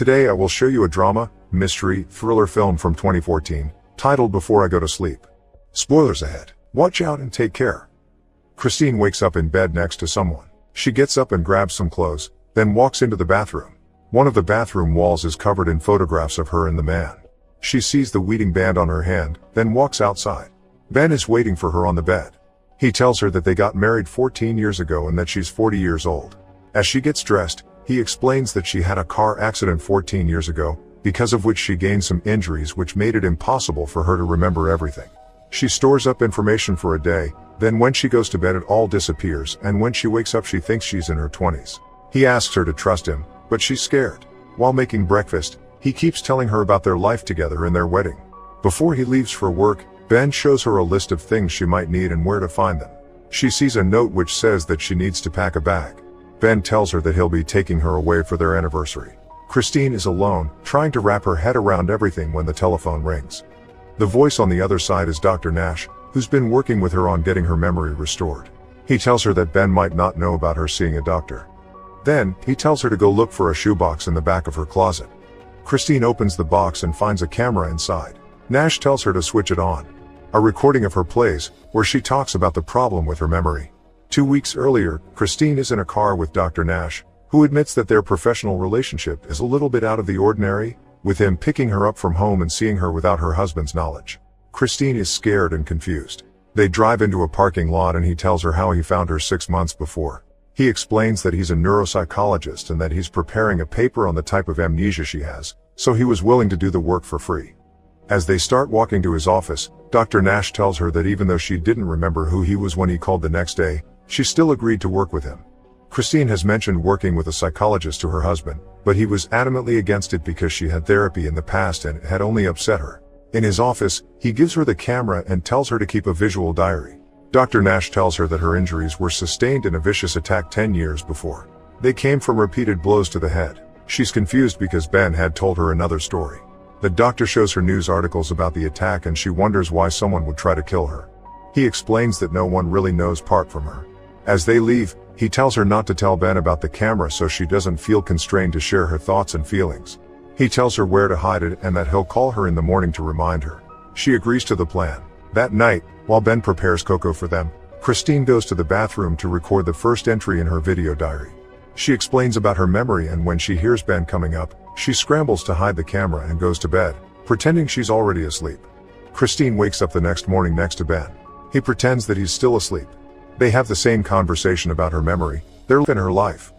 Today I will show you a drama, mystery, thriller film from 2014, titled Before I Go to Sleep. Spoilers ahead. Watch out and take care. Christine wakes up in bed next to someone. She gets up and grabs some clothes, then walks into the bathroom. One of the bathroom walls is covered in photographs of her and the man. She sees the wedding band on her hand, then walks outside. Ben is waiting for her on the bed. He tells her that they got married 14 years ago and that she's 40 years old. As she gets dressed, he explains that she had a car accident 14 years ago, because of which she gained some injuries which made it impossible for her to remember everything. She stores up information for a day, then when she goes to bed it all disappears, and when she wakes up she thinks she's in her 20s. He asks her to trust him, but she's scared. While making breakfast, he keeps telling her about their life together and their wedding. Before he leaves for work, Ben shows her a list of things she might need and where to find them. She sees a note which says that she needs to pack a bag. Ben tells her that he'll be taking her away for their anniversary. Christine is alone, trying to wrap her head around everything when the telephone rings. The voice on the other side is Dr. Nash, who's been working with her on getting her memory restored. He tells her that Ben might not know about her seeing a doctor. Then, he tells her to go look for a shoebox in the back of her closet. Christine opens the box and finds a camera inside. Nash tells her to switch it on. A recording of her plays, where she talks about the problem with her memory. 2 weeks earlier, Christine is in a car with Dr. Nash, who admits that their professional relationship is a little bit out of the ordinary, with him picking her up from home and seeing her without her husband's knowledge. Christine is scared and confused. They drive into a parking lot and he tells her how he found her 6 months before. He explains that he's a neuropsychologist and that he's preparing a paper on the type of amnesia she has, so he was willing to do the work for free. As they start walking to his office, Dr. Nash tells her that even though she didn't remember who he was when he called the next day, she still agreed to work with him. Christine has mentioned working with a psychologist to her husband, but he was adamantly against it because she had therapy in the past and it had only upset her. In his office, he gives her the camera and tells her to keep a visual diary. Dr. Nash tells her that her injuries were sustained in a vicious attack 10 years before. They came from repeated blows to the head. She's confused because Ben had told her another story. The doctor shows her news articles about the attack and she wonders why someone would try to kill her. He explains that no one really knows part from her. As they leave, he tells her not to tell Ben about the camera so she doesn't feel constrained to share her thoughts and feelings. He tells her where to hide it and that he'll call her in the morning to remind her. She agrees to the plan. That night, while Ben prepares cocoa for them, Christine goes to the bathroom to record the first entry in her video diary. She explains about her memory and when she hears Ben coming up, she scrambles to hide the camera and goes to bed, pretending she's already asleep. Christine wakes up the next morning next to Ben. He pretends that he's still asleep. They have the same conversation about her memory, their in her life.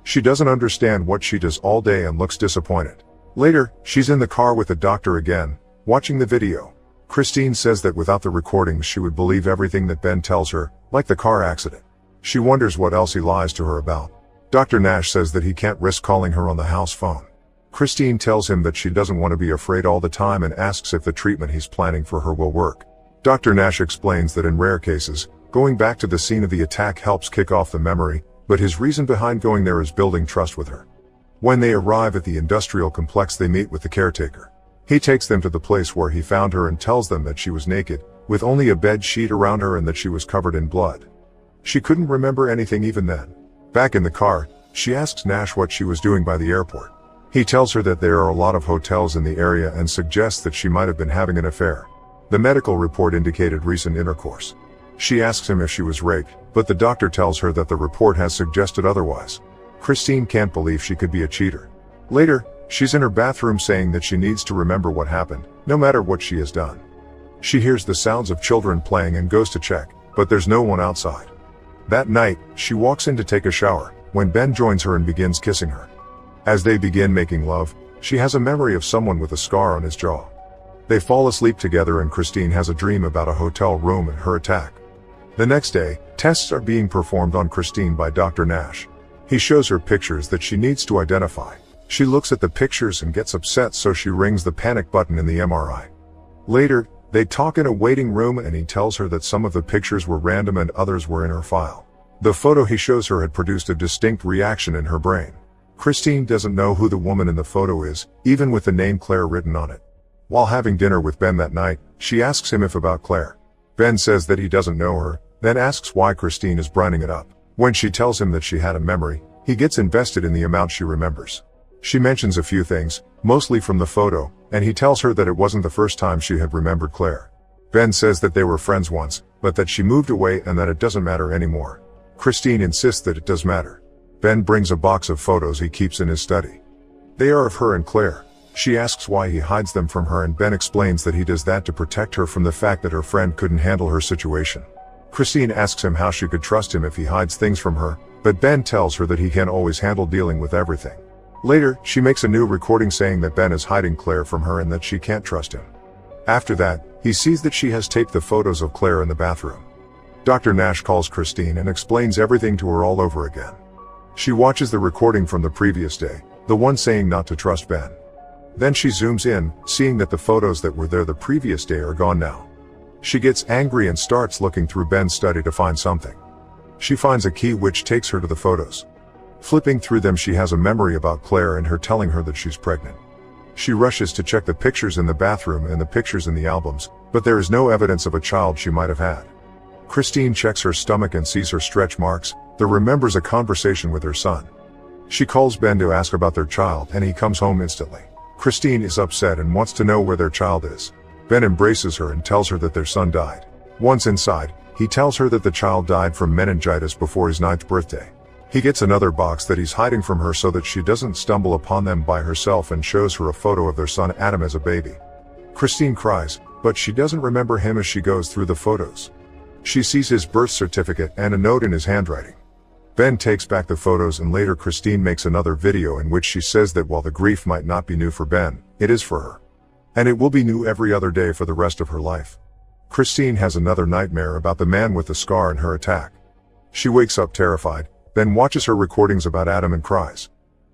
She doesn't understand what she does all day and looks disappointed. Later, she's in the car with the doctor again, watching the video. Christine says that without the recordings she would believe everything that Ben tells her, like the car accident. She wonders what else he lies to her about. Dr. Nash says that he can't risk calling her on the house phone. Christine tells him that she doesn't want to be afraid all the time and asks if the treatment he's planning for her will work. Dr. Nash explains that in rare cases, going back to the scene of the attack helps kick off the memory, but his reason behind going there is building trust with her. When they arrive at the industrial complex they meet with the caretaker. He takes them to the place where he found her and tells them that she was naked, with only a bed sheet around her and that she was covered in blood. She couldn't remember anything even then. Back in the car, she asks Nash what she was doing by the airport. He tells her that there are a lot of hotels in the area and suggests that she might have been having an affair. The medical report indicated recent intercourse. She asks him if she was raped, but the doctor tells her that the report has suggested otherwise. Christine can't believe she could be a cheater. Later, she's in her bathroom saying that she needs to remember what happened, no matter what she has done. She hears the sounds of children playing and goes to check, but there's no one outside. That night, she walks in to take a shower, when Ben joins her and begins kissing her. As they begin making love, she has a memory of someone with a scar on his jaw. They fall asleep together and Christine has a dream about a hotel room and her attack. The next day, tests are being performed on Christine by Dr. Nash. He shows her pictures that she needs to identify. She looks at the pictures and gets upset, so she rings the panic button in the MRI. Later, they talk in a waiting room and he tells her that some of the pictures were random and others were in her file. The photo he shows her had produced a distinct reaction in her brain. Christine doesn't know who the woman in the photo is, even with the name Claire written on it. While having dinner with Ben that night, she asks him if about Claire. Ben says that he doesn't know her, then asks why Christine is brightening it up. When she tells him that she had a memory, he gets invested in the amount she remembers. She mentions a few things, mostly from the photo, and he tells her that it wasn't the first time she had remembered Claire. Ben says that they were friends once, but that she moved away and that it doesn't matter anymore. Christine insists that it does matter. Ben brings a box of photos he keeps in his study. They are of her and Claire. She asks why he hides them from her, and Ben explains that he does that to protect her from the fact that her friend couldn't handle her situation. Christine asks him how she could trust him if he hides things from her, but Ben tells her that he can always handle dealing with everything. Later, she makes a new recording saying that Ben is hiding Claire from her and that she can't trust him. After that, he sees that she has taped the photos of Claire in the bathroom. Dr. Nash calls Christine and explains everything to her all over again. She watches the recording from the previous day, the one saying not to trust Ben. Then she zooms in, seeing that the photos that were there the previous day are gone now. She gets angry and starts looking through Ben's study to find something. She finds a key which takes her to the photos. Flipping through them, she has a memory about Claire and her telling her that she's pregnant. She rushes to check the pictures in the bathroom and the pictures in the albums, but there is no evidence of a child she might have had. Christine checks her stomach and sees her stretch marks, then remembers a conversation with her son. She calls Ben to ask about their child, and he comes home instantly. Christine is upset and wants to know where their child is. Ben embraces her and tells her that their son died. Once inside, he tells her that the child died from meningitis before his 9th birthday. He gets another box that he's hiding from her so that she doesn't stumble upon them by herself, and shows her a photo of their son Adam as a baby. Christine cries, but she doesn't remember him as she goes through the photos. She sees his birth certificate and a note in his handwriting. Ben takes back the photos, and later Christine makes another video in which she says that while the grief might not be new for Ben, it is for her. And it will be new every other day for the rest of her life. Christine has another nightmare about the man with the scar and her attack. She wakes up terrified, then watches her recordings about Adam and cries.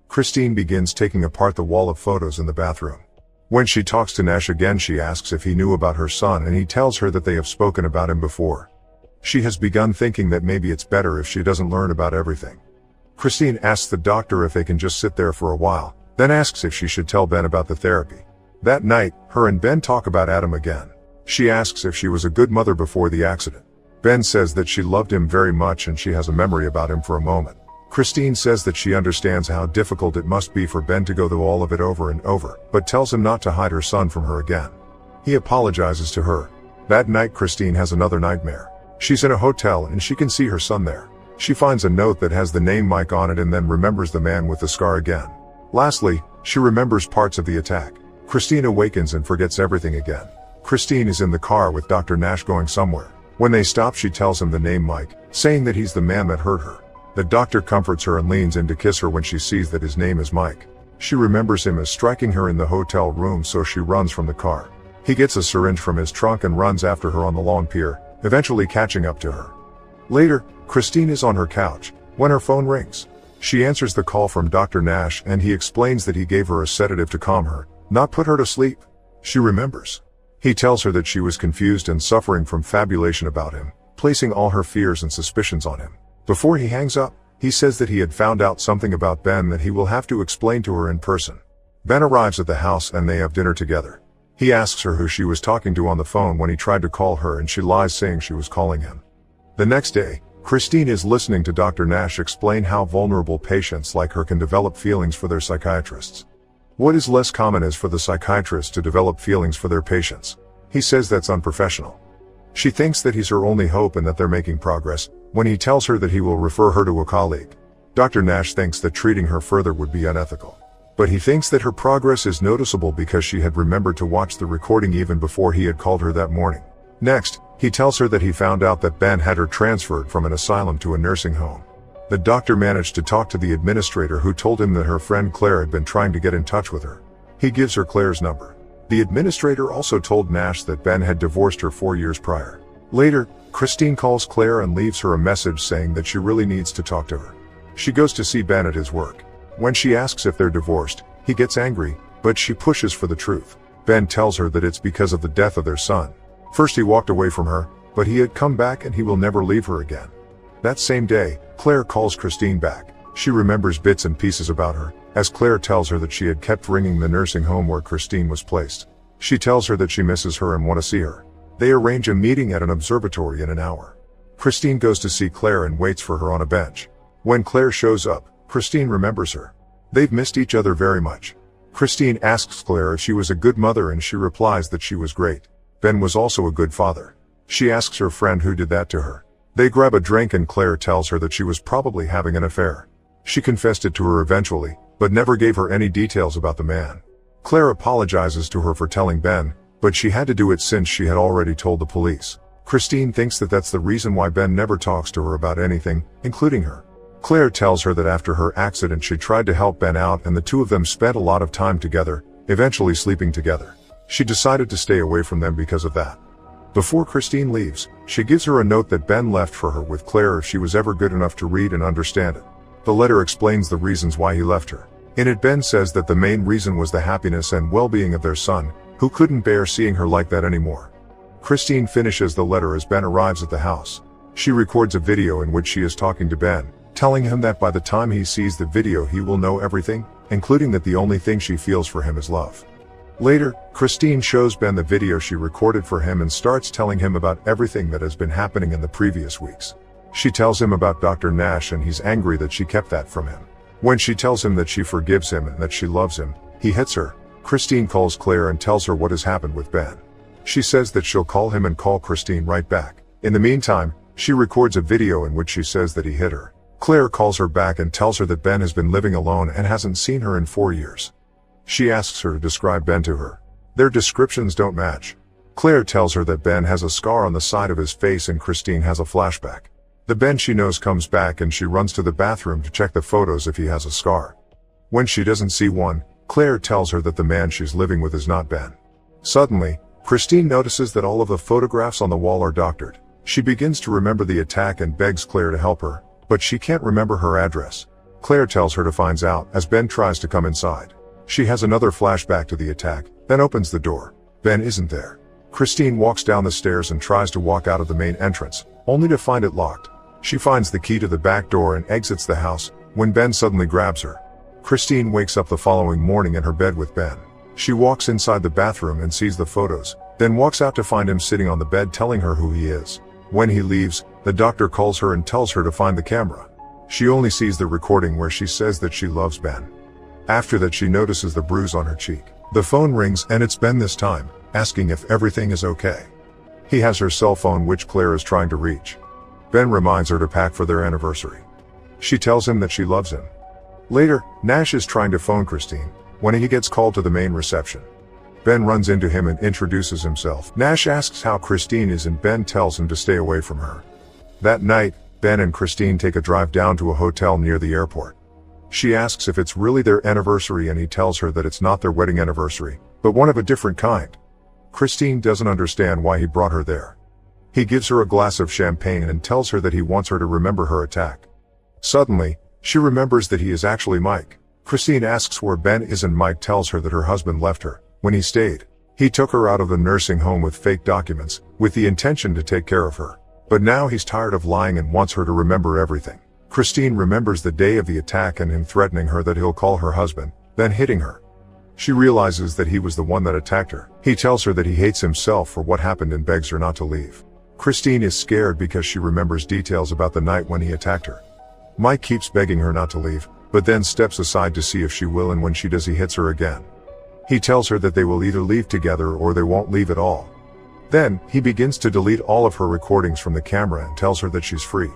Christine begins taking apart the wall of photos in the bathroom. When she talks to Nash again, she asks if he knew about her son, and he tells her that they have spoken about him before. She has begun thinking that maybe it's better if she doesn't learn about everything. Christine asks the doctor if they can just sit there for a while, then asks if she should tell Ben about the therapy. That night, her and Ben talk about Adam again. She asks if she was a good mother before the accident. Ben says that she loved him very much and she has a memory about him for a moment. Christine says that she understands how difficult it must be for Ben to go through all of it over and over, but tells him not to hide her son from her again. He apologizes to her. That night, Christine has another nightmare. She's in a hotel and she can see her son there. She finds a note that has the name Mike on it and then remembers the man with the scar again. Lastly, she remembers parts of the attack. Christine awakens and forgets everything again. Christine is in the car with Dr. Nash going somewhere. When they stop, she tells him the name Mike, saying that he's the man that hurt her. The doctor comforts her and leans in to kiss her when she sees that his name is Mike. She remembers him as striking her in the hotel room, so she runs from the car. He gets a syringe from his trunk and runs after her on the long pier, eventually catching up to her. Later, Christine is on her couch when her phone rings. She answers the call from Dr. Nash, and he explains that he gave her a sedative to calm her, not put her to sleep. She remembers. He tells her that she was confused and suffering from fabulation about him, placing all her fears and suspicions on him. Before he hangs up, he says that he had found out something about Ben that he will have to explain to her in person. Ben arrives at the house and they have dinner together. He asks her who she was talking to on the phone when he tried to call her, and she lies, saying she was calling him. The next day, Christine is listening to Dr. Nash explain how vulnerable patients like her can develop feelings for their psychiatrists. What is less common is for the psychiatrist to develop feelings for their patients. He says that's unprofessional. She thinks that he's her only hope and that they're making progress, when he tells her that he will refer her to a colleague. Dr. Nash thinks that treating her further would be unethical. But he thinks that her progress is noticeable because she had remembered to watch the recording even before he had called her that morning. Next, he tells her that he found out that Ben had her transferred from an asylum to a nursing home. The doctor managed to talk to the administrator, who told him that her friend Claire had been trying to get in touch with her. He gives her Claire's number. The administrator also told Nash that Ben had divorced her 4 years prior. Later, Christine calls Claire and leaves her a message saying that she really needs to talk to her. She goes to see Ben at his work. When she asks if they're divorced, he gets angry, but she pushes for the truth. Ben tells her that it's because of the death of their son. First he walked away from her, but he had come back and he will never leave her again. That same day, Claire calls Christine back. She remembers bits and pieces about her, as Claire tells her that she had kept ringing the nursing home where Christine was placed. She tells her that she misses her and wants to see her. They arrange a meeting at an observatory in an hour. Christine goes to see Claire and waits for her on a bench. When Claire shows up, Christine remembers her. They've missed each other very much. Christine asks Claire if she was a good mother and she replies that she was great. Ben was also a good father. She asks her friend who did that to her. They grab a drink and Claire tells her that she was probably having an affair. She confessed it to her eventually, but never gave her any details about the man. Claire apologizes to her for telling Ben, but she had to do it since she had already told the police. Christine thinks that that's the reason why Ben never talks to her about anything, including her. Claire tells her that after her accident she tried to help Ben out and the two of them spent a lot of time together, eventually sleeping together. She decided to stay away from them because of that. Before Christine leaves, she gives her a note that Ben left for her with Claire if she was ever good enough to read and understand it. The letter explains the reasons why he left her. In it, Ben says that the main reason was the happiness and well-being of their son, who couldn't bear seeing her like that anymore. Christine finishes the letter as Ben arrives at the house. She records a video in which she is talking to Ben, telling him that by the time he sees the video he will know everything, including that the only thing she feels for him is love. Later, Christine shows Ben the video she recorded for him and starts telling him about everything that has been happening in the previous weeks. She tells him about Dr. Nash and he's angry that she kept that from him. When she tells him that she forgives him and that she loves him, he hits her. Christine calls Claire and tells her what has happened with Ben. She says that she'll call him and call Christine right back. In the meantime, she records a video in which she says that he hit her. Claire calls her back and tells her that Ben has been living alone and hasn't seen her in 4 years. She asks her to describe Ben to her. Their descriptions don't match. Claire tells her that Ben has a scar on the side of his face and Christine has a flashback. The Ben she knows comes back and she runs to the bathroom to check the photos if he has a scar. When she doesn't see one, Claire tells her that the man she's living with is not Ben. Suddenly, Christine notices that all of the photographs on the wall are doctored. She begins to remember the attack and begs Claire to help her, but she can't remember her address. Claire tells her to find out as Ben tries to come inside. She has another flashback to the attack, then opens the door. Ben isn't there. Christine walks down the stairs and tries to walk out of the main entrance, only to find it locked. She finds the key to the back door and exits the house, when Ben suddenly grabs her. Christine wakes up the following morning in her bed with Ben. She walks inside the bathroom and sees the photos, then walks out to find him sitting on the bed telling her who he is. When he leaves, the doctor calls her and tells her to find the camera. She only sees the recording where she says that she loves Ben. After that she notices the bruise on her cheek. The phone rings and it's Ben this time, asking if everything is okay. He has her cell phone which Claire is trying to reach. Ben reminds her to pack for their anniversary. She tells him that she loves him. Later, Nash is trying to phone Christine, when he gets called to the main reception. Ben runs into him and introduces himself. Nash asks how Christine is and Ben tells him to stay away from her. That night, Ben and Christine take a drive down to a hotel near the airport. She asks if it's really their anniversary and he tells her that it's not their wedding anniversary, but one of a different kind. Christine doesn't understand why he brought her there. He gives her a glass of champagne and tells her that he wants her to remember her attack. Suddenly, she remembers that he is actually Mike. Christine asks where Ben is and Mike tells her that her husband left her when he stayed. He took her out of the nursing home with fake documents, with the intention to take care of her. But now he's tired of lying and wants her to remember everything. Christine remembers the day of the attack and him threatening her that he'll call her husband, then hitting her. She realizes that he was the one that attacked her. He tells her that he hates himself for what happened and begs her not to leave. Christine is scared because she remembers details about the night when he attacked her. Mike keeps begging her not to leave, but then steps aside to see if she will, and when she does he hits her again. He tells her that they will either leave together or they won't leave at all. Then, he begins to delete all of her recordings from the camera and tells her that she's free.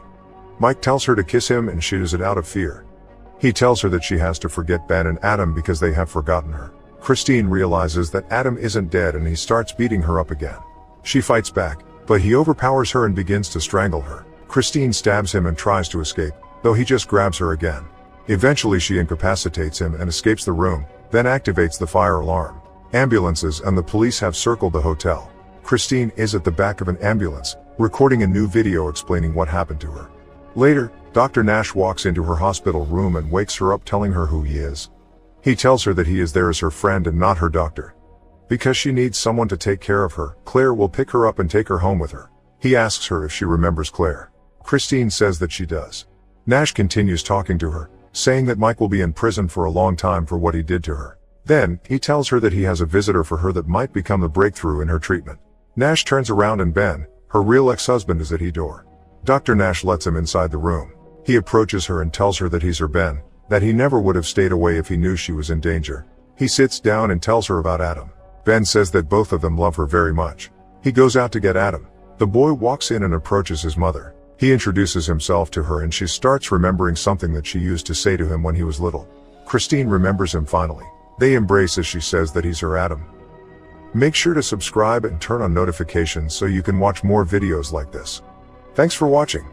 Mike tells her to kiss him and she does it out of fear. He tells her that she has to forget Ben and Adam because they have forgotten her. Christine realizes that Adam isn't dead and he starts beating her up again. She fights back, but he overpowers her and begins to strangle her. Christine stabs him and tries to escape, though he just grabs her again. Eventually she incapacitates him and escapes the room, then activates the fire alarm. Ambulances and the police have circled the hotel. Christine is at the back of an ambulance, recording a new video explaining what happened to her. Later, Dr. Nash walks into her hospital room and wakes her up telling her who he is. He tells her that he is there as her friend and not her doctor. Because she needs someone to take care of her, Claire will pick her up and take her home with her. He asks her if she remembers Claire. Christine says that she does. Nash continues talking to her, saying that Mike will be in prison for a long time for what he did to her. Then, he tells her that he has a visitor for her that might become the breakthrough in her treatment. Nash turns around and Ben, her real ex-husband, is at her door. Dr. Nash lets him inside the room. He approaches her and tells her that he's her Ben, that he never would have stayed away if he knew she was in danger. He sits down and tells her about Adam. Ben says that both of them love her very much. He goes out to get Adam. The boy walks in and approaches his mother. He introduces himself to her and she starts remembering something that she used to say to him when he was little. Christine remembers him finally. They embrace as she says that he's her Adam. Make sure to subscribe and turn on notifications so you can watch more videos like this. Thanks for watching.